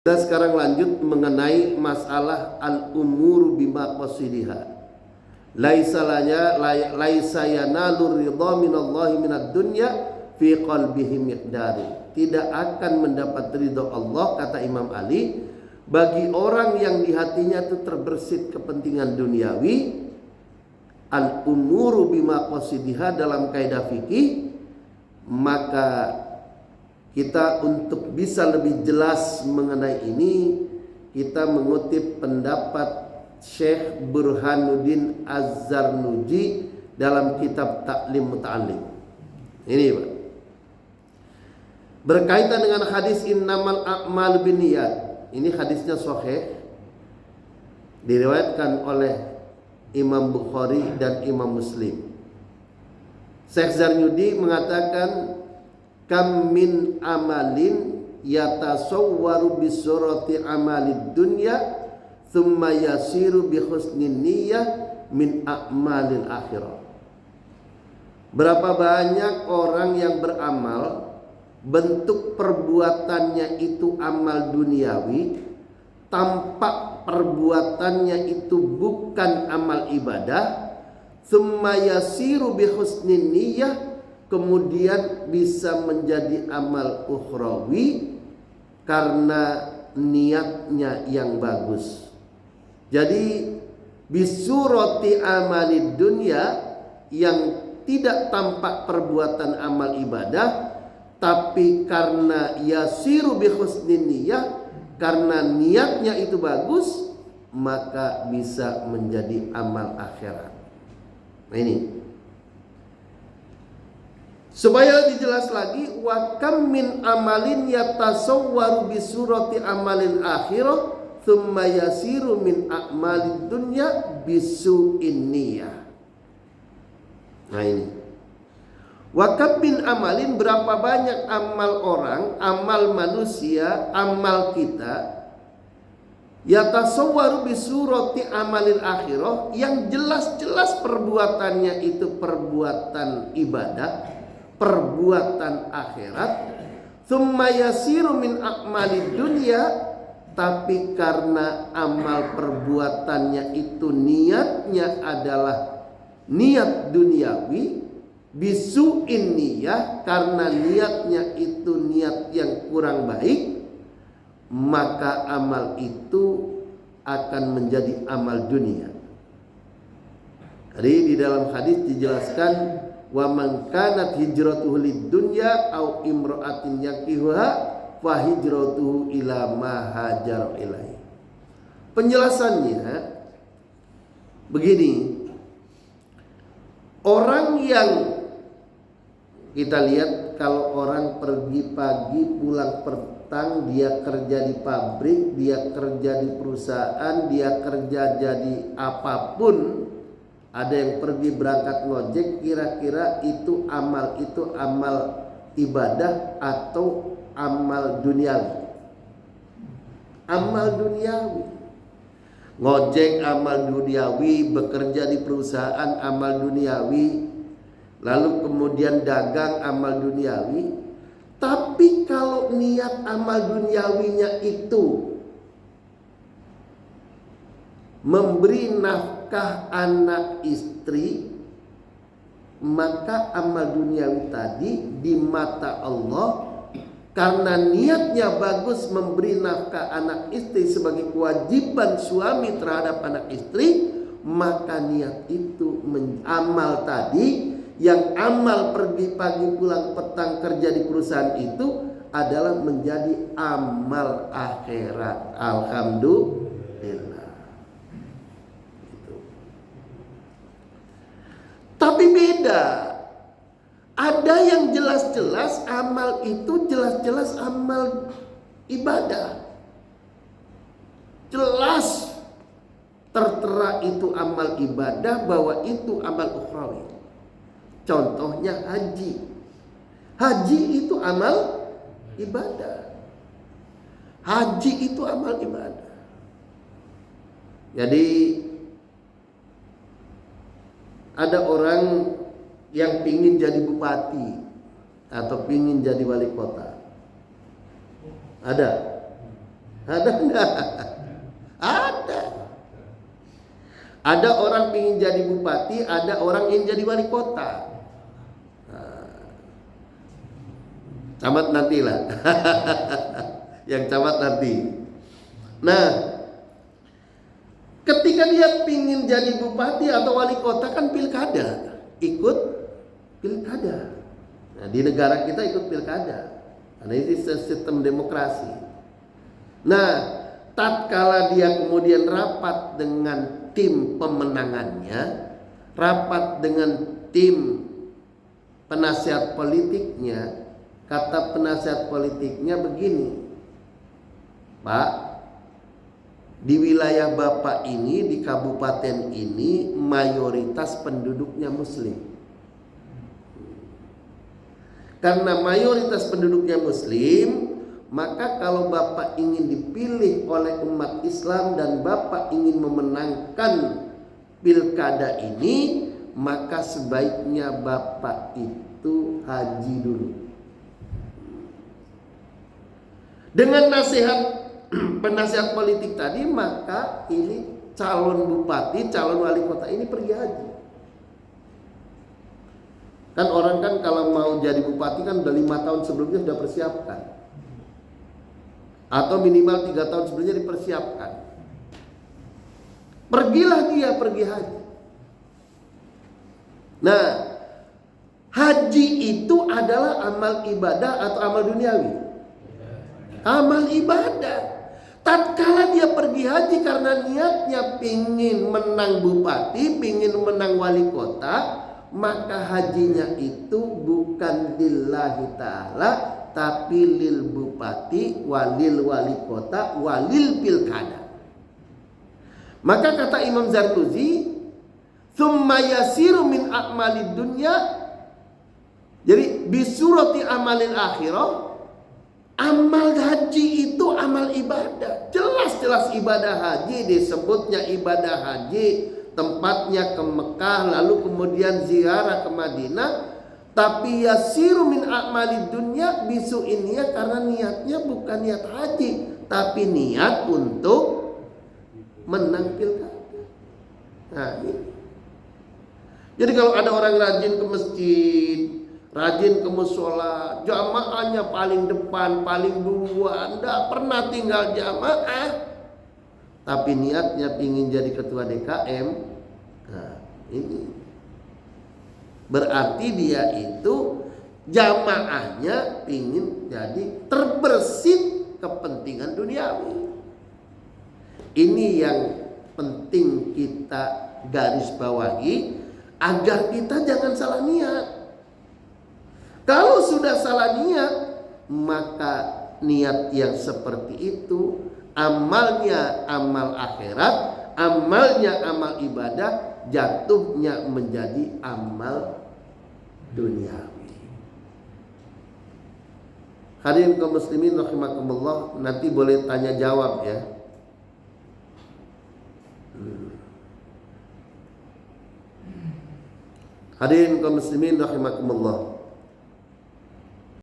Kita sekarang lanjut mengenai masalah al-umuru bimaqasidiha. Laisa yanalur ridha minallahi minad dunya fi qalbihi miqdari. Tidak akan mendapat ridha Allah, kata Imam Ali, bagi orang yang di hatinya itu terbersit kepentingan duniawi. Al-umuru bimaqasidiha dalam kaidah fikih, maka kita untuk bisa lebih jelas mengenai ini, kita mengutip pendapat Syekh Burhanuddin Az-Zarnuji dalam kitab Ta'lim Muta'allim. Ini Pak, berkaitan dengan hadis innamal a'mal binniyat. Ini hadisnya sahih, diriwayatkan oleh Imam Bukhari dan Imam Muslim. Syekh Zarnuji mengatakan, kam min amalin yatasawwaru bisurati amalid dunya thumma yasiru bi husnin niyyah min a'malil akhirah. Berapa banyak orang yang beramal, bentuk perbuatannya itu amal duniawi, tampak perbuatannya itu bukan amal ibadah, thumma yasiru bi husnin niyyah, kemudian bisa menjadi amal ukhrawi karena niatnya yang bagus. Jadi bisurati amalid dunya, yang tidak tampak perbuatan amal ibadah, tapi karena yasiru bi husnin niyyah, karena niatnya itu bagus, maka bisa menjadi amal akhirat. Nah ini supaya dijelas lagi, wa kam min amalin yatasawwaru bi surati amalil akhirah thumma yasiru min a'malid dunya bisu'in niyyah. Nah ini, wa kam min amalin, berapa banyak amal orang, amal manusia, amal kita, yatasawwaru bi surati amalil akhirah, yang jelas-jelas perbuatannya itu perbuatan ibadah, perbuatan akhirat, thumma yasiru min a'malid dunya, tapi karena amal perbuatannya itu niatnya adalah niat duniawi, bisu'in niyyah, karena niatnya itu niat yang kurang baik, maka amal itu akan menjadi amal dunia. Jadi di dalam hadis dijelaskan, wa man kanat hijratuhu lid dunya au imra'atin yaqihuha fa hijratuhu ila ma hajar ilaihi. Penjelasannya begini, orang yang kita lihat, kalau orang pergi pagi pulang petang, dia kerja di pabrik, dia kerja di perusahaan, dia kerja jadi apapun, ada yang pergi berangkat ngojek, kira-kira itu amal ibadah atau amal duniawi? Amal duniawi. Ngojek amal duniawi, bekerja di perusahaan amal duniawi, lalu kemudian dagang amal duniawi. Tapi kalau niat amal duniawinya itu memberi nafkah anak istri, maka amal duniawi tadi di mata Allah, karena niatnya bagus memberi nafkah anak istri sebagai kewajiban suami terhadap anak istri, maka niat itu amal tadi, yang amal pergi pagi pulang petang kerja di perusahaan itu adalah menjadi amal akhirat. Alhamdulillah. Tapi beda, ada yang jelas-jelas amal itu jelas-jelas amal ibadah, jelas tertera itu amal ibadah, bahwa itu amal ukhrawi. Contohnya haji. Haji itu amal ibadah. Haji itu amal ibadah. Jadi ada orang yang pingin jadi bupati atau pingin jadi wali kota. Ada. Ada enggak? Ada. Ada orang ingin jadi bupati, ada orang ingin jadi wali kota. Camat nantilah. Yang camat nanti. Nah, ketika dia ingin jadi bupati atau wali kota kan pilkada, ikut pilkada. Nah, di negara kita ikut pilkada, karena ini sistem demokrasi. Nah, tatkala dia kemudian rapat dengan tim pemenangannya, rapat dengan tim penasihat politiknya, kata penasihat politiknya begini, Pak, di wilayah Bapak ini, di kabupaten ini mayoritas penduduknya muslim. Karena mayoritas penduduknya muslim, maka kalau Bapak ingin dipilih oleh umat Islam dan Bapak ingin memenangkan pilkada ini, maka sebaiknya Bapak itu haji dulu. Dengan nasihat penasihat politik tadi, maka ini calon bupati, calon wali kota ini pergi haji. Kan orang kan kalau mau jadi bupati kan udah 5 tahun sebelumnya sudah persiapkan, atau minimal 3 tahun sebelumnya dipersiapkan. Pergilah dia pergi haji. Nah, haji itu adalah amal ibadah atau amal duniawi? Amal ibadah. Tatkala dia pergi haji karena niatnya pingin menang bupati, pingin menang wali kota, maka hajinya itu bukan lillahi ta'ala, tapi lil bupati, walil wali kota, walil pilkada. Maka kata Imam Zarnuzi, tsumma yasiru min a'malid dunya, jadi bisurati amalil akhirah. Amal haji itu amal ibadah. Jelas-jelas ibadah haji, disebutnya ibadah haji, tempatnya ke Mekah, lalu kemudian ziarah ke Madinah. Tapi yasiru min a'malid dunya bisu ini ya, karena niatnya bukan niat haji, tapi niat untuk menang pilkada. Nah, ini. Jadi kalau ada orang rajin ke masjid, rajin ke mushola, jamaahnya paling depan, paling duluan, tidak pernah tinggal jamaah, tapi niatnya ingin jadi ketua DKM, nah ini berarti dia itu jamaahnya ingin jadi terbersit kepentingan duniawi. Ini yang penting kita garis bawahi agar kita jangan salah niat. Kalau sudah salah niat, maka niat yang seperti itu amalnya amal akhirat, amalnya amal ibadah, jatuhnya menjadi amal duniawi. Hadirin kaum muslimin rahimakumullah, nanti boleh tanya jawab ya. Hadirin kaum muslimin rahimakumullah,